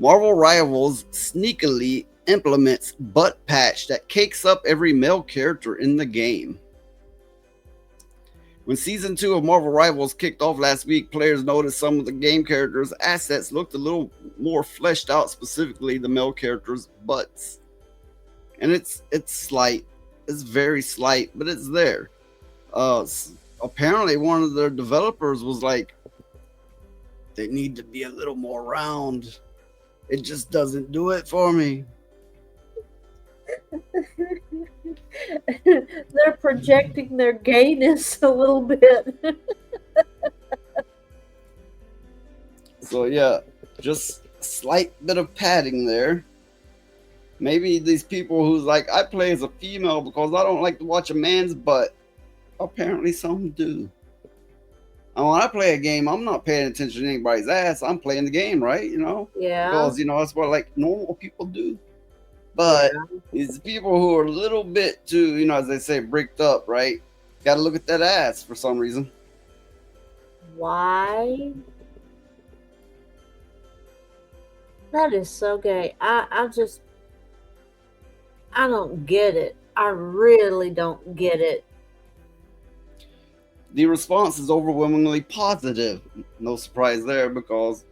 Marvel Rivals sneakily implements butt patch that cakes up every male character in the game. When season 2 of Marvel Rivals kicked off last week, players noticed some of the game characters' assets looked a little more fleshed out, specifically the male characters' butts. And it's slight, it's very slight, but it's there. Uh, Apparently, one of their developers was like, they need to be a little more round. It just doesn't do it for me. They're projecting their gayness a little bit. So yeah, just a slight bit of padding there. Maybe these people who's like, I play as a female because I don't like to watch a man's butt. Apparently, some do. And when I play a game, I'm not paying attention to anybody's ass. I'm playing the game, right? Yeah, Because that's what like normal people do. But yeah. it's people who are a little bit too, as they say, bricked up, right? Got to look at that ass for some reason. Why? That is so gay. I don't get it. I really don't get it. The response is overwhelmingly positive. No surprise there because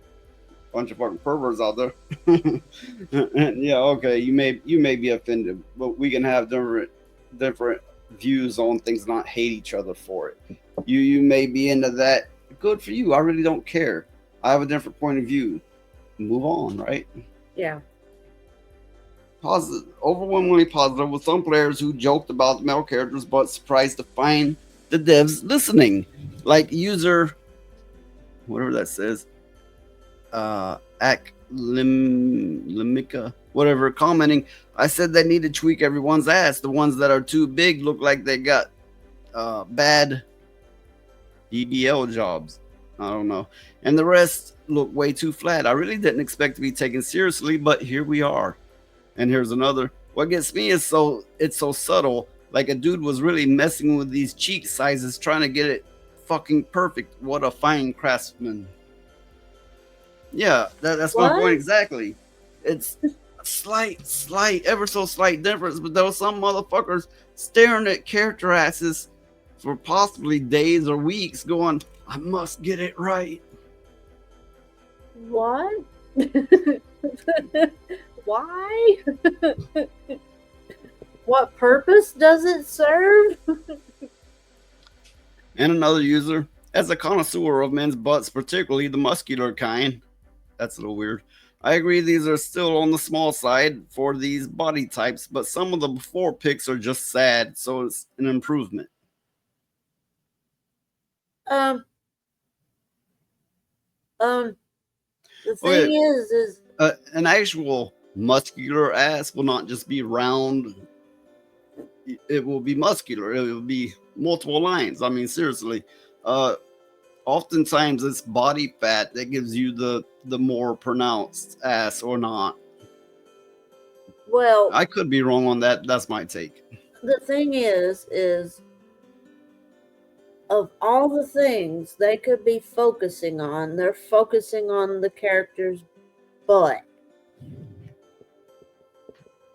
a bunch of fucking perverts out there. And yeah, okay, you may be offended, but we can have different views on things, not hate each other for it. You may be into that. Good for you. I really don't care. I have a different point of view. Move on, right? Yeah. Positive, overwhelmingly positive, with some players who joked about the male characters but surprised to find the devs listening. Like user, whatever that says, Limica, whatever, commenting, I said they need to tweak everyone's ass. The ones that are too big look like they got bad BBL jobs. I don't know. And the rest look way too flat. I really didn't expect to be taken seriously, but here we are. And here's another. What gets me is it's so subtle. Like a dude was really messing with these cheek sizes, trying to get it fucking perfect. What a fine craftsman. Yeah, that's my point What? exactly. It's a slight, ever so slight difference, but there were some motherfuckers staring at character asses for possibly days or weeks, going, I must get it right. What? Why? What purpose does it serve? And another user, as a connoisseur of men's butts, particularly the muscular kind, that's a little weird. I agree these are still on the small side for these body types, but some of the before pics are just sad, so it's an improvement. Um, um, the thing Okay, is, an actual muscular ass will not just be round, it will be muscular, it will be multiple lines. I mean, seriously. Uh, Oftentimes it's body fat that gives you the more pronounced ass or not. well, I could be wrong on that. That's my take. the thing is of all the things they could be focusing on, they're focusing on the character's butt.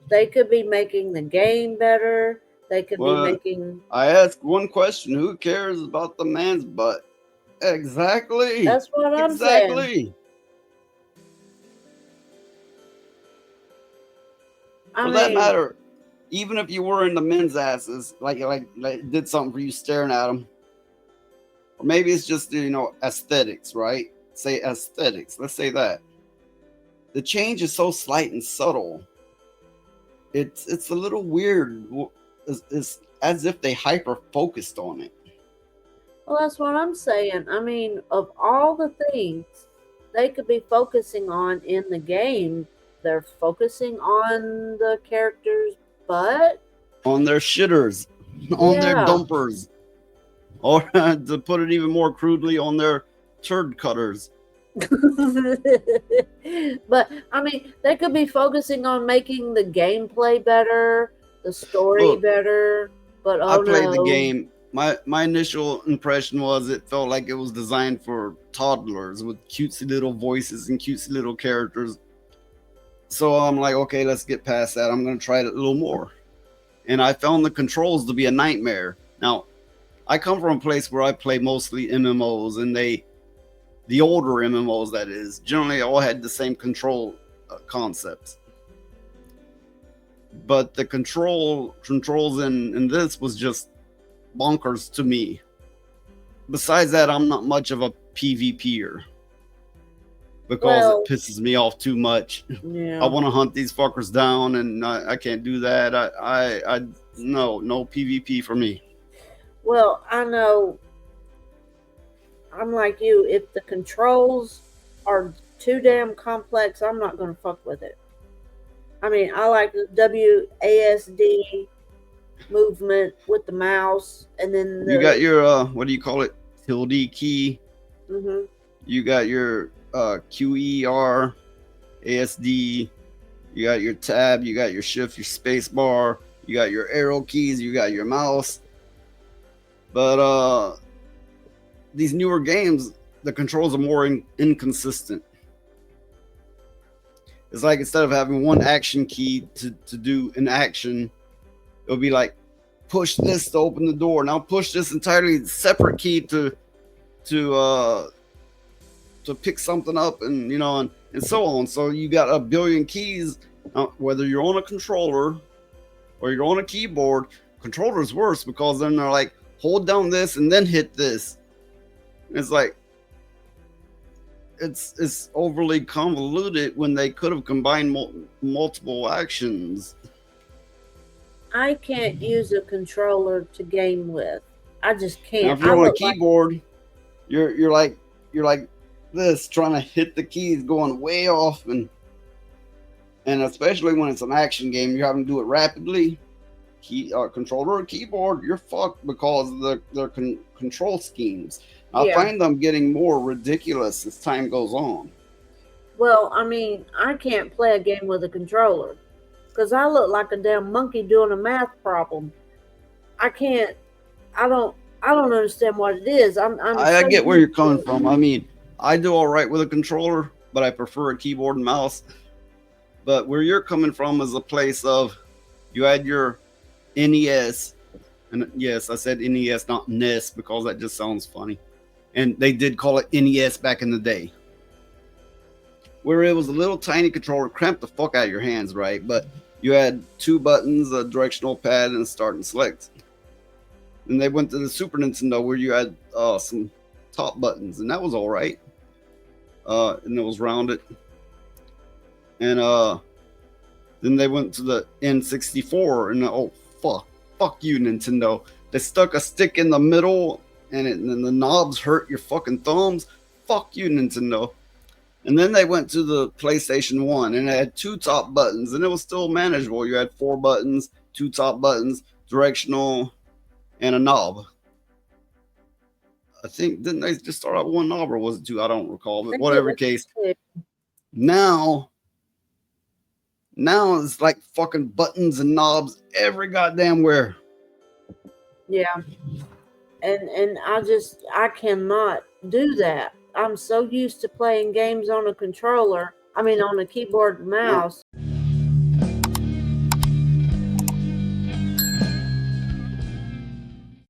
They could be making the game better. They could be Well, making. I ask one question: who cares about the man's butt? Exactly. That's what I'm saying. Exactly. I For that mean, matter, even if you were into men's asses, like did something for you staring at them, or maybe it's just aesthetics, right? Say aesthetics. Let's say that the change is so slight and subtle. It's a little weird. It's as if they hyper focused on it. well, that's what I'm saying. I mean, of all the things they could be focusing on in the game, they're focusing on the character's butt. On their shitters, on their Yeah. dumpers, or to put it even more crudely, on their turd cutters. But I mean, they could be focusing on making the gameplay better, the story Look, better. But I oh played the no, game. My initial impression was it felt like it was designed for toddlers with cutesy little voices and cutesy little characters. So I'm like, okay, let's get past that. I'm gonna try it a little more. And I found the controls to be a nightmare. Now, I come from a place where I play mostly MMOs, and the older MMOs, that is, generally all had the same control concepts. But the controls in this was just bonkers to me. Besides that, I'm not much of a PvPer because Well, it pisses me off too much. I yeah. want to hunt these fuckers down, and I can't do that. I no PvP for me. Well, I know I'm like you. If the controls are too damn complex, I'm not going to fuck with it. I mean, I like the WASD movement with the mouse, and then You got your what do you call it? Tilde key. Mhm. You got your QER, ASD. You got your tab. You got your shift, your space bar. You got your arrow keys. You got your mouse. But these newer games, the controls are more inconsistent. It's like instead of having one action key to do an action, it'll be like push this to open the door. Now push this entirely separate key to pick something up, and and so on. So you got a billion keys. Whether you're on a controller or you're on a keyboard, controller's worse because then they're like hold down this and then hit this. It's like it's overly convoluted when they could have combined multiple actions. I can't use a controller to game with. I just Now, can't. if you're on a keyboard, you're like this, trying to hit the keys, going way off, and especially when it's an action game, you're having to do it rapidly. Controller or keyboard, you're fucked because of their control schemes. I find them getting more ridiculous as time goes on. Well, I mean, I can't play a game with a controller because I look like a damn monkey doing a math problem. I can't. I don't understand what it is. I so get where you're used to coming it. from. I mean, I do all right with a controller, but I prefer a keyboard and mouse. But where you're coming from is a place of you had your NES, and yes, I said NES, not NES, because that just sounds funny. And they did call it NES back in the day, where it was a little tiny controller, cramped the fuck out of your hands, right? But you had two buttons, a directional pad, and a start and select. And they went to the Super Nintendo where you had some top buttons, and that was all right. And it was rounded. And then they went to the N64, and oh fuck you, Nintendo. They stuck a stick in the middle, and the knobs hurt your fucking thumbs. Fuck you, Nintendo. And then they went to the PlayStation 1, and it had two top buttons, and it was still manageable. You had 4 buttons, 2 top buttons, directional, and a knob. I think, didn't they just start out with 1 knob, or was it 2? I don't recall, but whatever case. Now it's like fucking buttons and knobs every goddamn where. Yeah. And I cannot do that. I'm so used to playing games on a controller. I mean, on a keyboard and mouse.